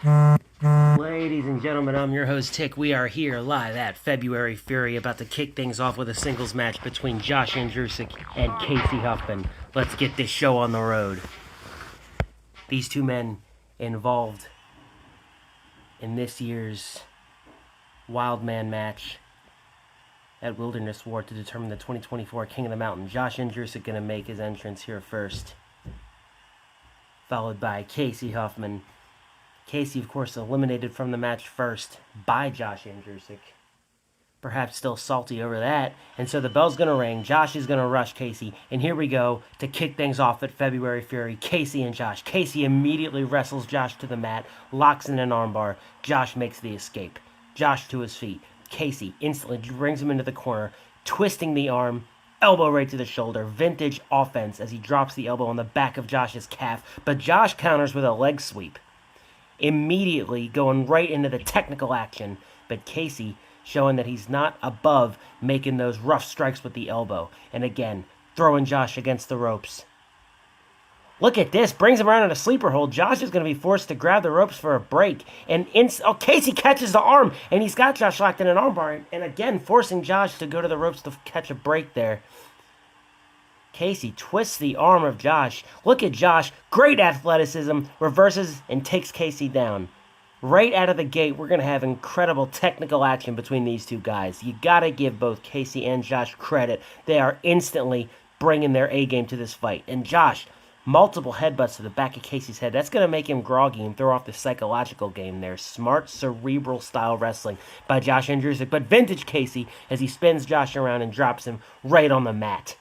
Ladies and gentlemen, I'm your host Tick. We are here live at February Fury, about to kick things off with a singles match between Josh Andrucyk and Casey Huffman. Let's get this show on the road. These two men involved in this year's Wild Man match at Wilderness War to determine the 2024 King of the Mountain. Josh Andrucyk going to make his entrance here first, followed by Casey Huffman. Casey, of course, eliminated from the match first by Josh Andrucyk. Perhaps still salty over that. And so the bell's going to ring. Josh is going to rush Casey. And here we go to kick things off at February Fury. Casey and Josh. Casey immediately wrestles Josh to the mat, locks in an armbar. Josh makes the escape. Josh to his feet. Casey instantly brings him into the corner, twisting the arm, elbow right to the shoulder. Vintage offense as he drops the elbow on the back of Josh's calf. But Josh counters with a leg sweep, immediately going right into the technical action. But Casey showing that he's not above making those rough strikes with the elbow. And again, throwing Josh against the ropes. Look at this. Brings him around in a sleeper hold. Josh is going to be forced to grab the ropes for a break. And Casey catches the arm. And he's got Josh locked in an armbar. And again, forcing Josh to go to the ropes to catch a break there. Casey twists the arm of Josh. Look at Josh. Great athleticism. Reverses and takes Casey down. Right out of the gate, we're going to have incredible technical action between these two guys. You got to give both Casey and Josh credit. They are instantly bringing their A-game to this fight. And Josh, multiple headbutts to the back of Casey's head. That's going to make him groggy and throw off the psychological game there. Smart, cerebral-style wrestling by Josh Andrucyk. But vintage Casey as he spins Josh around and drops him right on the mat.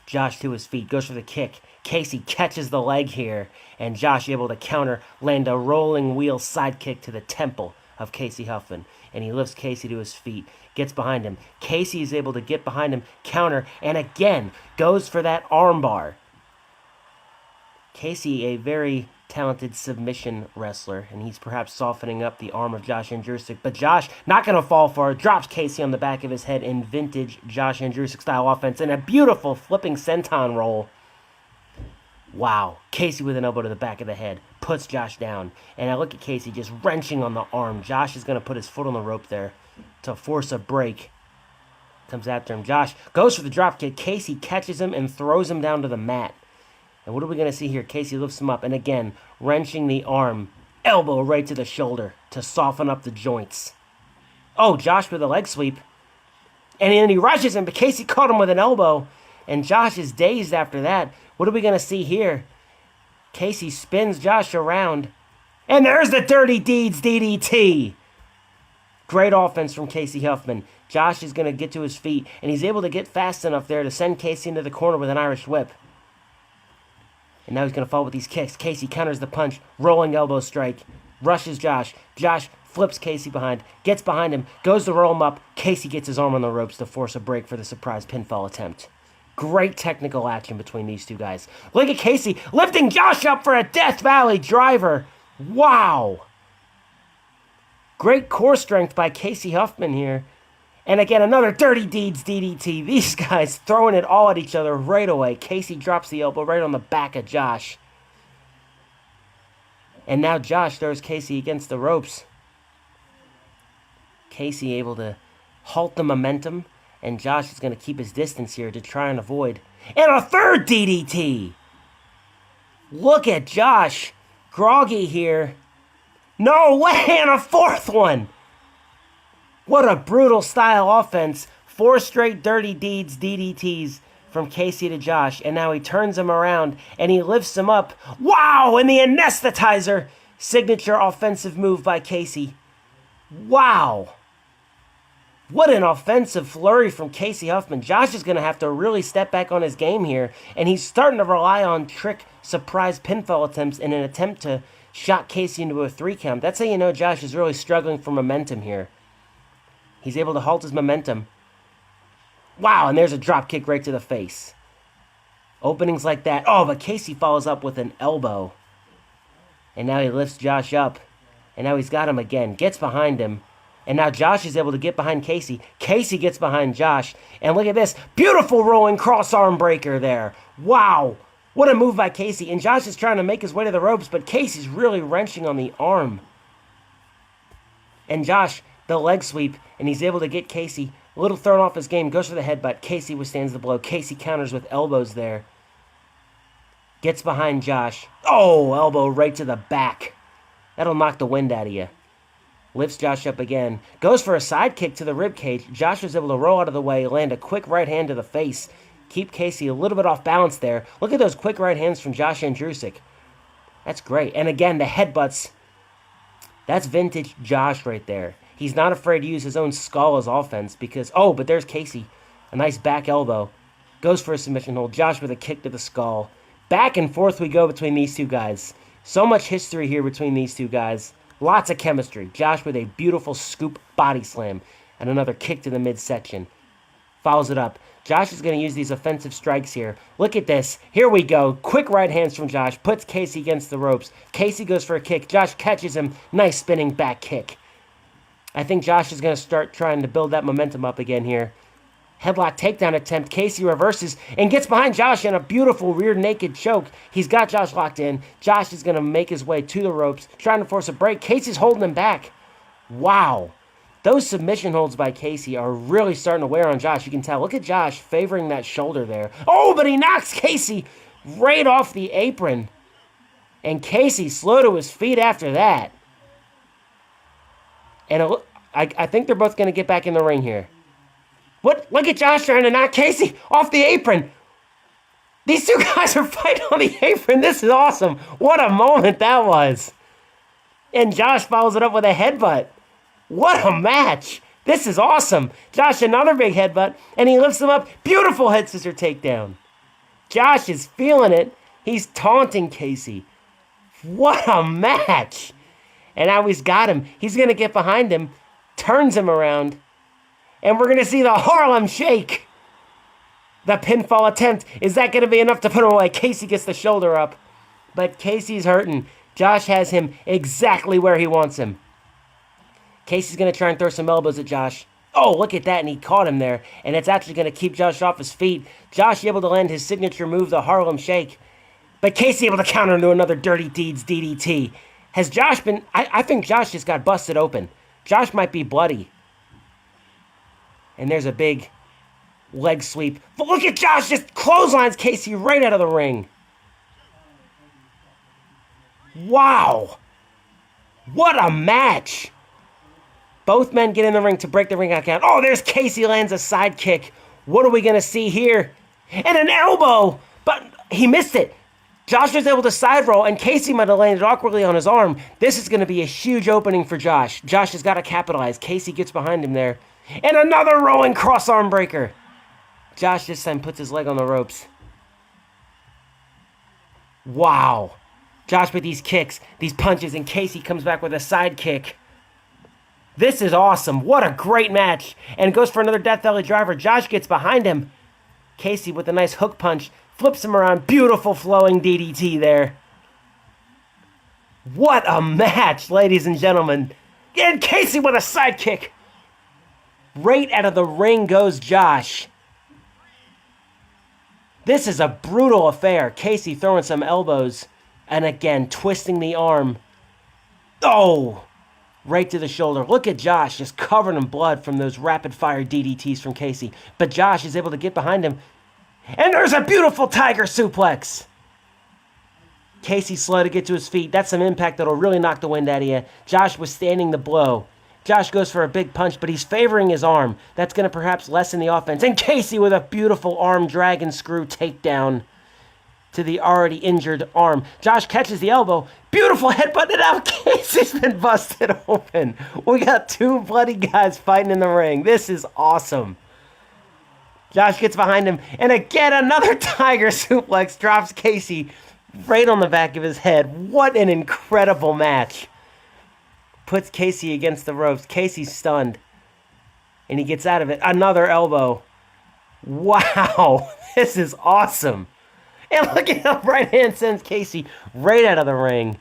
Josh to his feet, goes for the kick. Casey catches the leg here, and Josh able to counter, land a rolling wheel side kick to the temple of Casey Huffman. And he lifts Casey to his feet, gets behind him. Casey is able to get behind him, counter, and again goes for that armbar. Casey, a very talented submission wrestler, and he's perhaps softening up the arm of Josh Andrucyk. But Josh, not going to fall for it, drops Casey on the back of his head in vintage Josh Andrucyk style offense, and a beautiful flipping senton roll. Wow. Casey with an elbow to the back of the head, puts Josh down. And I look at Casey just wrenching on the arm. Josh is going to put his foot on the rope there to force a break. Comes after him. Josh goes for the drop kick. Casey catches him and throws him down to the mat. And what are we going to see here? Casey lifts him up, and again, wrenching the arm. Elbow right to the shoulder to soften up the joints. Oh, Josh with a leg sweep. And then he rushes him, but Casey caught him with an elbow. And Josh is dazed after that. What are we going to see here? Casey spins Josh around. And there's the Dirty Deeds DDT. Great offense from Casey Huffman. Josh is going to get to his feet, and he's able to get fast enough there to send Casey into the corner with an Irish whip. And now he's going to fall with these kicks. Casey counters the punch. Rolling elbow strike. Rushes Josh. Josh flips Casey behind. Gets behind him. Goes to roll him up. Casey gets his arm on the ropes to force a break for the surprise pinfall attempt. Great technical action between these two guys. Look at Casey lifting Josh up for a Death Valley driver. Wow. Great core strength by Casey Huffman here. And again, another Dirty Deeds DDT. These guys throwing it all at each other right away. Casey drops the elbow right on the back of Josh. And now Josh throws Casey against the ropes. Casey able to halt the momentum. And Josh is going to keep his distance here to try and avoid. And a third DDT! Look at Josh. Groggy here. No way! And a fourth one! What a brutal style offense. 4 straight Dirty Deeds DDTs from Casey to Josh. And now he turns him around and he lifts him up. Wow! And the anesthetizer. Signature offensive move by Casey. Wow! What an offensive flurry from Casey Huffman. Josh is going to have to really step back on his game here. And he's starting to rely on trick surprise pinfall attempts in an attempt to shock Casey into a 3 count. That's how you know Josh is really struggling for momentum here. He's able to halt his momentum. Wow, and there's a drop kick right to the face. Openings like that. Oh, but Casey follows up with an elbow. And now he lifts Josh up. And now he's got him again. Gets behind him. And now Josh is able to get behind Casey. Casey gets behind Josh. And look at this. Beautiful rolling cross arm breaker there. Wow. What a move by Casey. And Josh is trying to make his way to the ropes, but Casey's really wrenching on the arm. And Josh, the leg sweep, and he's able to get Casey a little thrown off his game, goes for the headbutt. Casey withstands the blow. Casey counters with elbows there. Gets behind Josh. Oh, elbow right to the back. That'll knock the wind out of you. Lifts Josh up again. Goes for a side kick to the ribcage. Josh was able to roll out of the way, land a quick right hand to the face. Keep Casey a little bit off balance there. Look at those quick right hands from Josh Andrucyk. That's great. And again, the headbutts. That's vintage Josh right there. He's not afraid to use his own skull as offense because... Oh, but there's Casey. A nice back elbow. Goes for a submission hold. Josh with a kick to the skull. Back and forth we go between these two guys. So much history here between these two guys. Lots of chemistry. Josh with a beautiful scoop body slam. And another kick to the midsection. Follows it up. Josh is going to use these offensive strikes here. Look at this. Here we go. Quick right hands from Josh. Puts Casey against the ropes. Casey goes for a kick. Josh catches him. Nice spinning back kick. I think Josh is going to start trying to build that momentum up again here. Headlock takedown attempt. Casey reverses and gets behind Josh in a beautiful rear naked choke. He's got Josh locked in. Josh is going to make his way to the ropes, trying to force a break. Casey's holding him back. Wow. Those submission holds by Casey are really starting to wear on Josh. You can tell. Look at Josh favoring that shoulder there. Oh, but he knocks Casey right off the apron. And Casey slow to his feet after that. And I think they're both going to get back in the ring here. What? Look at Josh trying to knock Casey off the apron. These two guys are fighting on the apron. This is awesome. What a moment that was. And Josh follows it up with a headbutt. What a match. This is awesome. Josh, another big headbutt, and he lifts him up. Beautiful head scissor takedown. Josh is feeling it. He's taunting Casey. What a match. And now he's got him. He's going to get behind him, turns him around, and we're going to see the Harlem Shake. The pinfall attempt. Is that going to be enough to put him away? Casey gets the shoulder up, but Casey's hurting. Josh has him exactly where he wants him. Casey's going to try and throw some elbows at Josh. Oh, look at that, and he caught him there, and it's actually going to keep Josh off his feet. Josh able to land his signature move, the Harlem Shake, but Casey able to counter into another Dirty Deeds DDT. Has Josh been... I think Josh just got busted open. Josh might be bloody. And there's a big leg sweep. But look at Josh just clotheslines Casey right out of the ring. Wow. What a match. Both men get in the ring to break the ring out count. Oh, there's Casey lands a side kick. What are we going to see here? And an elbow. But he missed it. Josh was able to side roll, and Casey might have landed awkwardly on his arm. This is going to be a huge opening for Josh. Josh has got to capitalize. Casey gets behind him there. And another rolling cross arm breaker. Josh this time puts his leg on the ropes. Wow. Josh with these kicks, these punches, and Casey comes back with a side kick. This is awesome. What a great match. And goes for another Death Valley driver. Josh gets behind him. Casey with a nice hook punch. Flips him around. Beautiful flowing DDT there. What a match, ladies and gentlemen. And Casey with a side kick. Right out of the ring goes Josh. This is a brutal affair. Casey throwing some elbows. And again, twisting the arm. Oh! Right to the shoulder. Look at Josh just covered in blood from those rapid-fire DDTs from Casey. But Josh is able to get behind him. And there's a beautiful tiger suplex. Casey slow to get to his feet. That's some impact that'll really knock the wind out of you. Josh withstanding the blow. Josh goes for a big punch, but he's favoring his arm. That's going to perhaps lessen the offense. And Casey with a beautiful arm dragon screw takedown to the already injured arm. Josh catches the elbow. Beautiful headbutt, and now Casey's been busted open. We got two bloody guys fighting in the ring. This is awesome. Josh gets behind him, and again, another tiger suplex drops Casey right on the back of his head. What an incredible match. Puts Casey against the ropes. Casey's stunned, and he gets out of it. Another elbow. Wow, this is awesome. And look at how right hand sends Casey right out of the ring.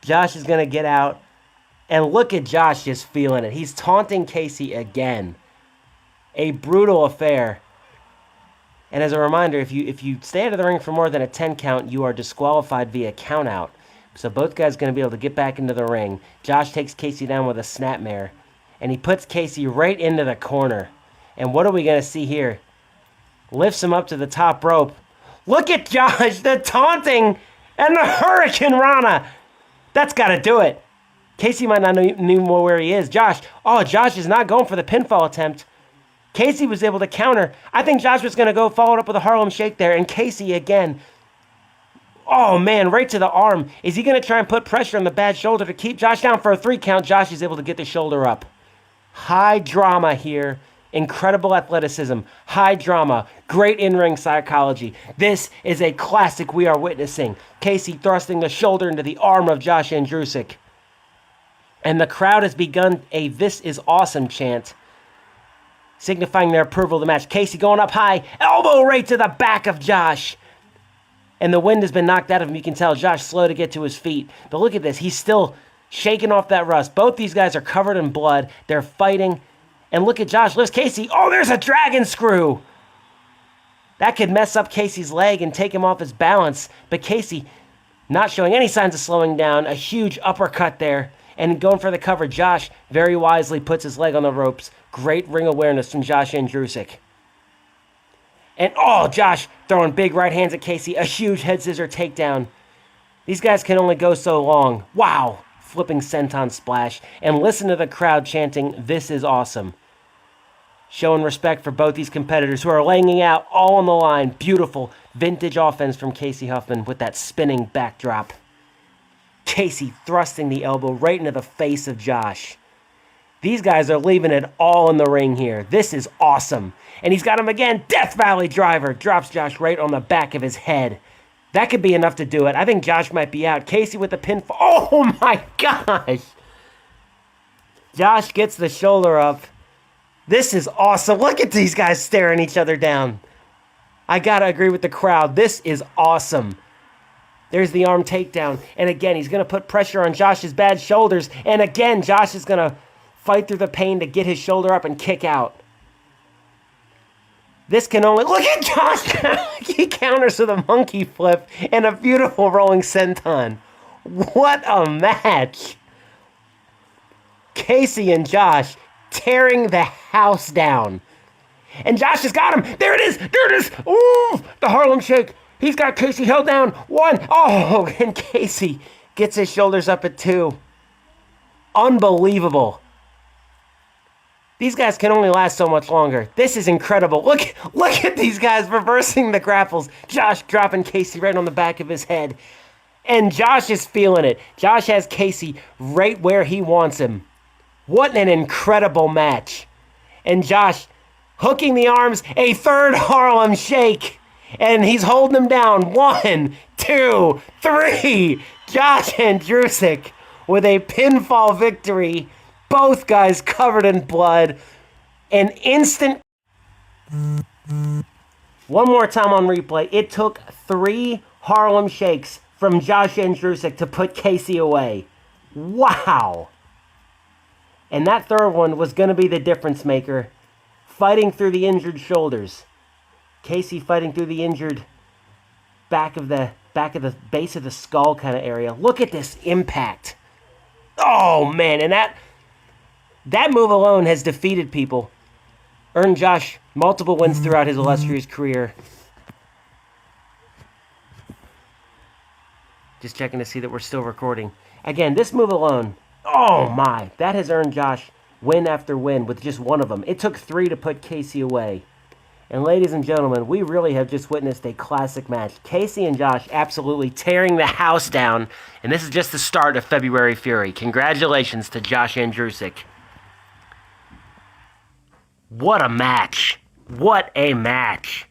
Josh is going to get out, and look at Josh just feeling it. He's taunting Casey again. A brutal affair. And as a reminder, if you stay out of the ring for more than a 10 count, you are disqualified via count out. So both guys going to be able to get back into the ring. Josh takes Casey down with a snapmare, and he puts Casey right into the corner. And what are we going to see here? Lifts him up to the top rope. Look at Josh, the taunting and the Hurricane Rana. That's got to do it. Casey might not know where he is. Josh is not going for the pinfall attempt. Casey was able to counter. I think Josh was going to go follow it up with a Harlem Shake there. And Casey again. Oh, man, right to the arm. Is he going to try and put pressure on the bad shoulder to keep Josh down for a 3 count? Josh is able to get the shoulder up. High drama here. Incredible athleticism. High drama. Great in-ring psychology. This is a classic we are witnessing. Casey thrusting the shoulder into the arm of Josh Andrucyk. And the crowd has begun a "This is awesome" chant, signifying their approval of the match. Casey going up high, elbow right to the back of Josh. And the wind has been knocked out of him. You can tell Josh slow to get to his feet. But look at this. He's still shaking off that rust. Both these guys are covered in blood. They're fighting. And look at Josh lifts Casey. Oh, there's a dragon screw. That could mess up Casey's leg and take him off his balance. But Casey not showing any signs of slowing down. A huge uppercut there. And going for the cover, Josh very wisely puts his leg on the ropes. Great ring awareness from Josh Andrucyk. And Josh throwing big right hands at Casey. A huge head scissor takedown. These guys can only go so long. Wow. Flipping senton splash. And listen to the crowd chanting, "This is awesome." Showing respect for both these competitors who are laying it out all on the line. Beautiful vintage offense from Casey Huffman with that spinning backdrop. Casey thrusting the elbow right into the face of Josh. These guys are leaving it all in the ring here. This is awesome. And he's got him again. Death Valley driver. Drops Josh right on the back of his head. That could be enough to do it. I think Josh might be out. Casey with the pinfall. Oh my gosh. Josh gets the shoulder up. This is awesome. Look at these guys staring each other down. I gotta agree with the crowd. This is awesome. There's the arm takedown. And again, he's going to put pressure on Josh's bad shoulders. And again, Josh is going to fight through the pain to get his shoulder up and kick out. This can only... Look at Josh! He counters with a monkey flip and a beautiful rolling senton. What a match! Casey and Josh tearing the house down. And Josh has got him. There it is. There it is. Ooh, the Harlem Shake. He's got Casey held down. 1. Oh, and Casey gets his shoulders up at 2. Unbelievable. These guys can only last so much longer. This is incredible. Look at these guys reversing the grapples. Josh dropping Casey right on the back of his head. And Josh is feeling it. Josh has Casey right where he wants him. What an incredible match. And Josh hooking the arms, a 3rd Harlem Shake. And he's holding him down. 1, 2, 3. Josh Andrucyk with a pinfall victory. Both guys covered in blood. An instant... One more time on replay. It took 3 Harlem Shakes from Josh Andrucyk to put Casey away. Wow. And that 3rd one was going to be the difference maker. Fighting through the injured shoulders. Casey fighting through the injured back of the base of the skull kind of area. Look at this impact. Oh, man. And that move alone has defeated people. Earned Josh multiple wins throughout his illustrious career. Just checking to see that we're still recording. Again, this move alone, oh my, that has earned Josh win after win with just one of them. It took 3 to put Casey away. And ladies and gentlemen, we really have just witnessed a classic match. Casey and Josh absolutely tearing the house down. And this is just the start of February Fury. Congratulations to Josh Andrucyk. What a match. What a match.